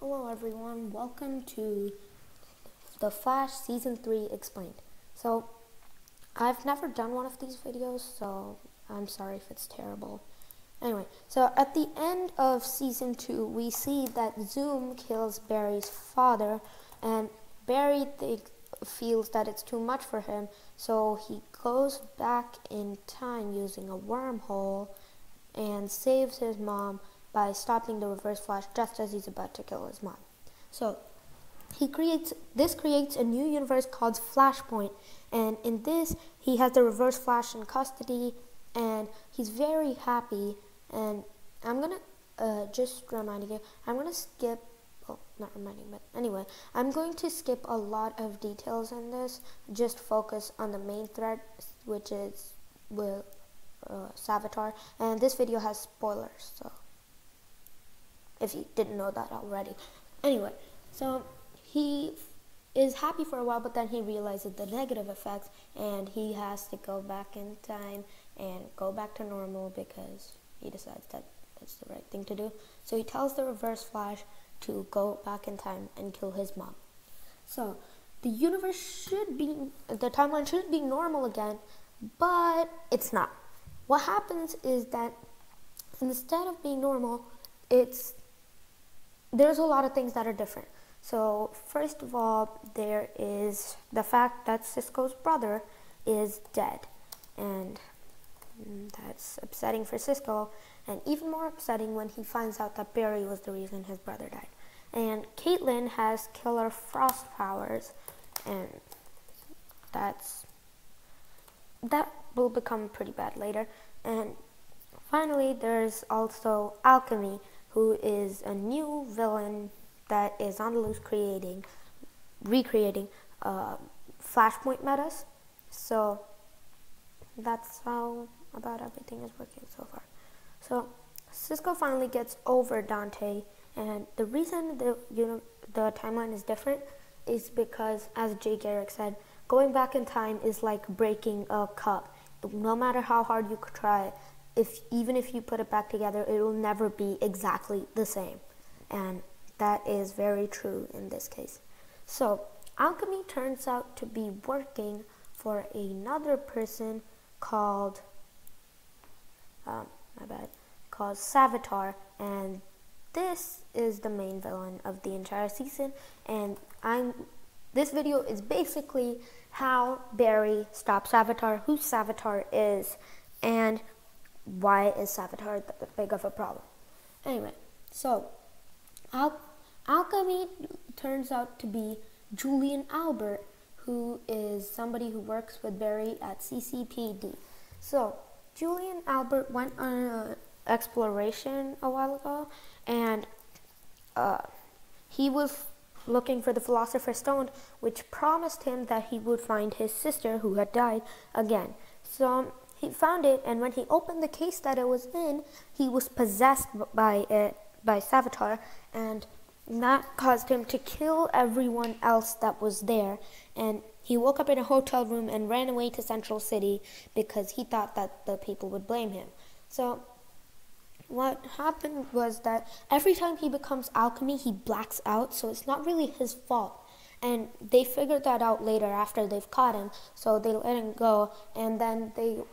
Hello everyone, welcome to The Flash Season 3 Explained. So, I've never done one of these videos, so I'm sorry if it's terrible. Anyway, so at the end of Season 2, we see that Zoom kills Barry's father, and Barry feels that it's too much for him, so he goes back in time using a wormhole and saves his mom by stopping the Reverse Flash just as he's about to kill his mom. So this creates a new universe called Flashpoint, and in this he has the Reverse Flash in custody, and he's very happy. And I'm gonna just reminding you, I'm gonna skip. Oh, not reminding, but anyway, I'm going to skip a lot of details in this. Just focus on the main thread, which is with Savitar, and this video has spoilers, so if you didn't know that already. Anyway, so he is happy for a while, but then he realizes the negative effects, and he has to go back in time and go back to normal because he decides that that's the right thing to do. So he tells the Reverse Flash to go back in time and kill his mom. So the timeline should be normal again, but it's not. What happens is that instead of being normal, there's a lot of things that are different. So first of all, there is the fact that Cisco's brother is dead, and that's upsetting for Cisco, and even more upsetting when he finds out that Barry was the reason his brother died. And Caitlin has Killer Frost powers, and that will become pretty bad later. And finally, there's also Alchemy, who is a new villain that is on the loose recreating Flashpoint metas. So that's how about everything is working so far. So Cisco finally gets over Dante, and the reason the timeline is different is because, as Jay Garrick said, going back in time is like breaking a cup. No matter how hard you try, even if you put it back together, it will never be exactly the same. And that is very true in this case. So Alchemy turns out to be working for another person called Savitar, and this is the main villain of the entire season. And this video is basically how Barry stops Savitar, who Savitar is, and why is Savitar that big of a problem. Anyway, so Alchemy turns out to be Julian Albert, who is somebody who works with Barry at CCPD. So Julian Albert went on an exploration a while ago, and he was looking for the Philosopher's Stone, which promised him that he would find his sister who had died again. So he found it, and when he opened the case that it was in, he was possessed by Savitar, and that caused him to kill everyone else that was there. And he woke up in a hotel room and ran away to Central City because he thought that the people would blame him. So what happened was that every time he becomes Alchemy, he blacks out, so it's not really his fault. And they figured that out later after they've caught him, so they let him go, and then they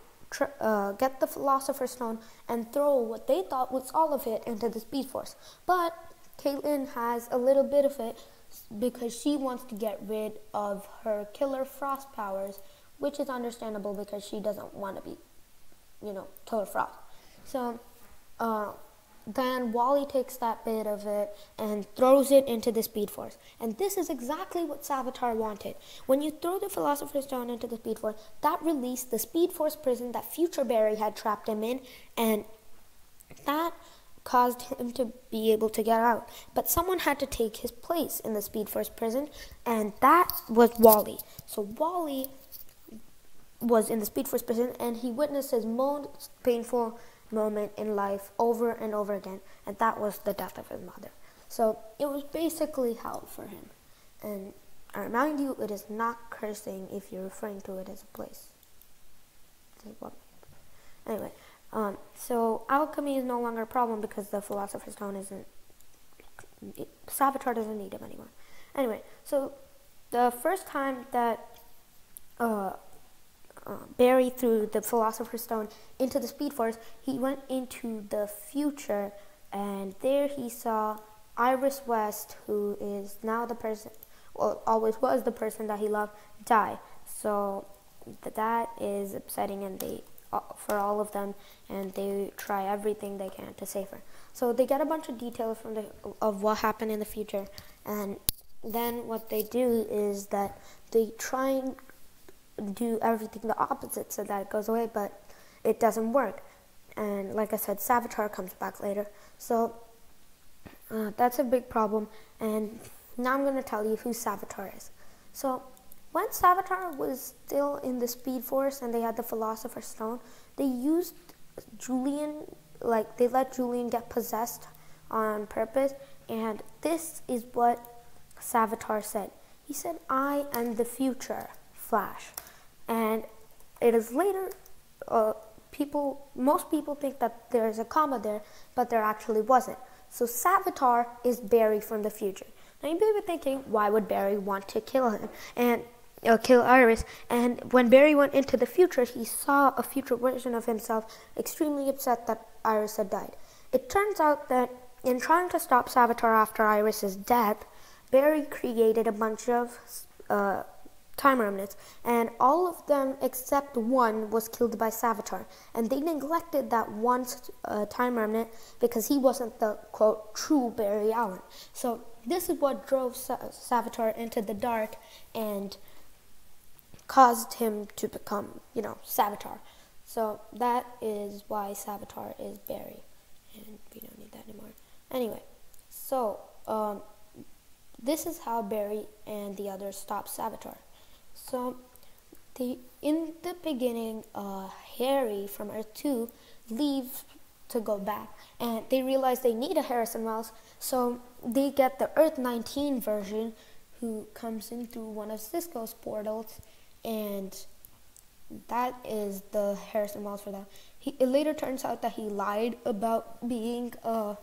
get the Philosopher's Stone and throw what they thought was all of it into the Speed Force. But Caitlin has a little bit of it because she wants to get rid of her Killer Frost powers, which is understandable because she doesn't want to be, Killer Frost. So then Wally takes that bit of it and throws it into the Speed Force. And this is exactly what Savitar wanted. When you throw the Philosopher's Stone into the Speed Force, that released the Speed Force prison that Future Barry had trapped him in, and that caused him to be able to get out. But someone had to take his place in the Speed Force prison, and that was Wally. So Wally was in the Speed Force prison, and he witnessed his most painful moment in life over and over again, and that was the death of his mother. So it was basically hell for him. And I remind you, it is not cursing if you're referring to it as a place. Anyway, so Alchemy is no longer a problem because the Philosopher's Stone isn't Savitar doesn't need him anymore. Anyway, so the first time that Barry threw the Philosopher's Stone into the Speed Force, he went into the future, and there he saw Iris West, who is now the person, well, always was the person that he loved, die. So that is upsetting, and they, for all of them, and they try everything they can to save her. So they get a bunch of details of what happened in the future, and then what they do is that they try and do everything the opposite so that it goes away, but it doesn't work. And like I said, Savitar comes back later. So that's a big problem. And now I'm going to tell you who Savitar is. So when Savitar was still in the Speed Force and they had the Philosopher's Stone, they used Julian, like they let Julian get possessed on purpose. And this is what Savitar said. He said, "I am the future, Flash." And it is later, most people think that there's a comma there, but there actually wasn't. So Savitar is Barry from the future. Now you may be thinking, why would Barry want to kill him and kill Iris? And when Barry went into the future, he saw a future version of himself extremely upset that Iris had died. It turns out that in trying to stop Savitar after Iris's death, Barry created a bunch of time remnants, and all of them except one was killed by Savitar, and they neglected that one time remnant because he wasn't the, quote, true Barry Allen. So this is what drove Savitar into the dark and caused him to become, Savitar. So that is why Savitar is Barry, and we don't need that anymore. Anyway, so this is how Barry and the others stopped Savitar. So, in the beginning, Harry from Earth 2 leaves to go back, and they realize they need a Harrison Wells, so they get the Earth 19 version, who comes in through one of Cisco's portals, and that is the Harrison Wells for that. It later turns out that he lied about being a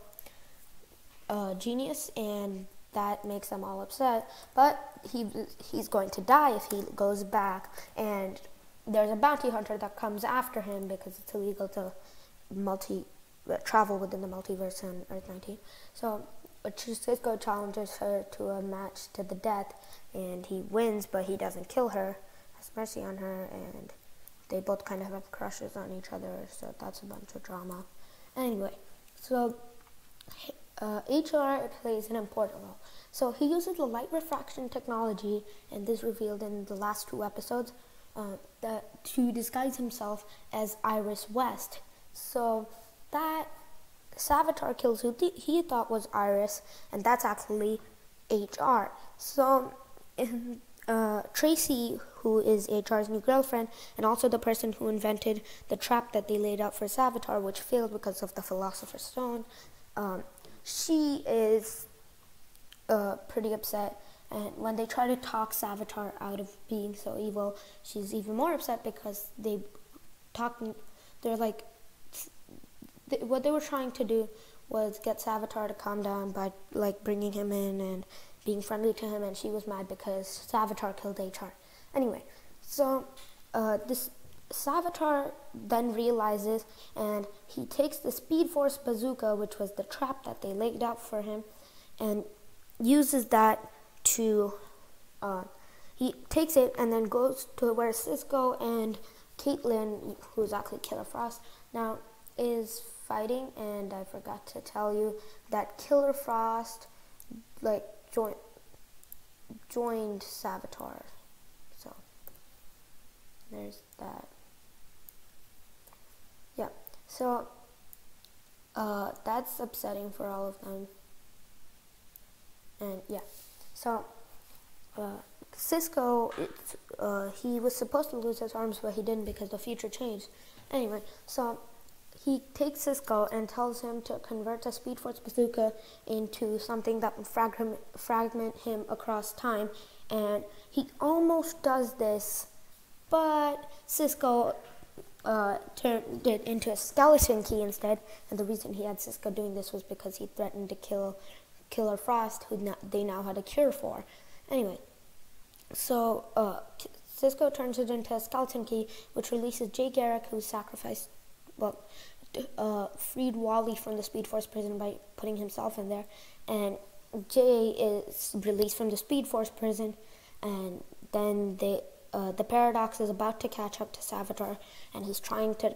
genius, and that makes them all upset, but he's going to die if he goes back, and there's a bounty hunter that comes after him because it's illegal to travel within the multiverse on Earth 19. So Cisco challenges her to a match to the death, and he wins, but he doesn't kill her, has mercy on her, and they both kind of have crushes on each other, so that's a bunch of drama. Anyway, so HR plays an important role. So he uses the light refraction technology, and this revealed in the last 2 episodes, to disguise himself as Iris West. So that Savitar kills who he thought was Iris, and that's actually HR. So Tracy, who is HR's new girlfriend, and also the person who invented the trap that they laid out for Savitar, which failed because of the Philosopher's Stone, she is pretty upset, and when they try to talk Savitar out of being so evil, she's even more upset because what they were trying to do was get Savitar to calm down by bringing him in and being friendly to him, and she was mad because Savitar killed HR. Anyway, so this Savitar then realizes, and he takes the Speed Force bazooka, which was the trap that they laid out for him, and uses that to, he takes it and then goes to where Cisco and Caitlin, who's actually Killer Frost, now is fighting, and I forgot to tell you that Killer Frost, joined Savitar, so there's that. Yeah, so that's upsetting for all of them. And yeah, so Cisco, he was supposed to lose his arms, but he didn't because the future changed. Anyway, so he takes Cisco and tells him to convert the Speed Force bazooka into something that would fragment him across time, and he almost does this, but Cisco turned it into a skeleton key instead, and the reason he had Cisco doing this was because he threatened to kill Killer Frost, who they now had a cure for. Anyway, so Cisco turns it into a skeleton key, which releases Jay Garrick, who sacrificed, freed Wally from the Speed Force prison by putting himself in there, and Jay is released from the Speed Force prison, and then the Paradox is about to catch up to Savitar, and he's trying to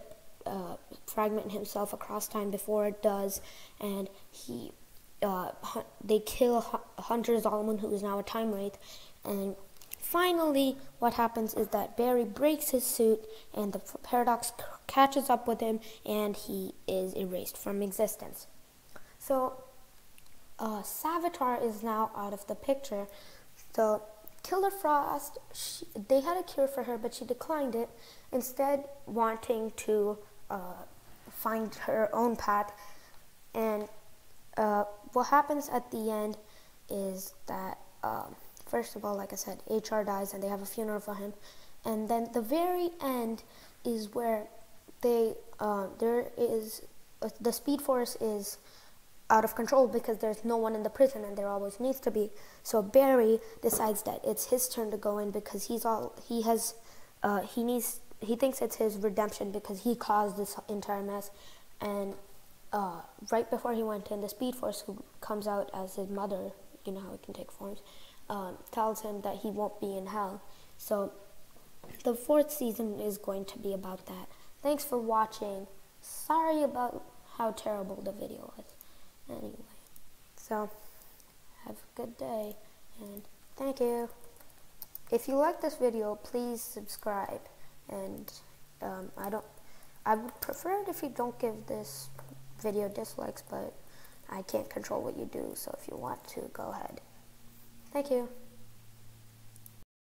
fragment himself across time before it does, and they kill Hunter Zolomon, who is now a Time Wraith, and finally what happens is that Barry breaks his suit, and the Paradox catches up with him, and he is erased from existence. So Savitar is now out of the picture. So Killer Frost, they had a cure for her, but she declined it, instead wanting to find her own path. And what happens at the end is that, first of all, like I said, HR dies and they have a funeral for him. And then the very end is where the Speed Force is out of control because there's no one in the prison, and there always needs to be. So Barry decides that it's his turn to go in because he thinks it's his redemption because he caused this entire mess. And right before he went in, the Speed Force, who comes out as his mother, you know how it can take forms, tells him that he won't be in hell. So the 4th season is going to be about that. Thanks for watching. Sorry about how terrible the video was. Anyway, so have a good day, and thank you. If you like this video, please subscribe, and I would prefer it if you don't give this video dislikes, but I can't control what you do, so if you want to, go ahead. Thank you.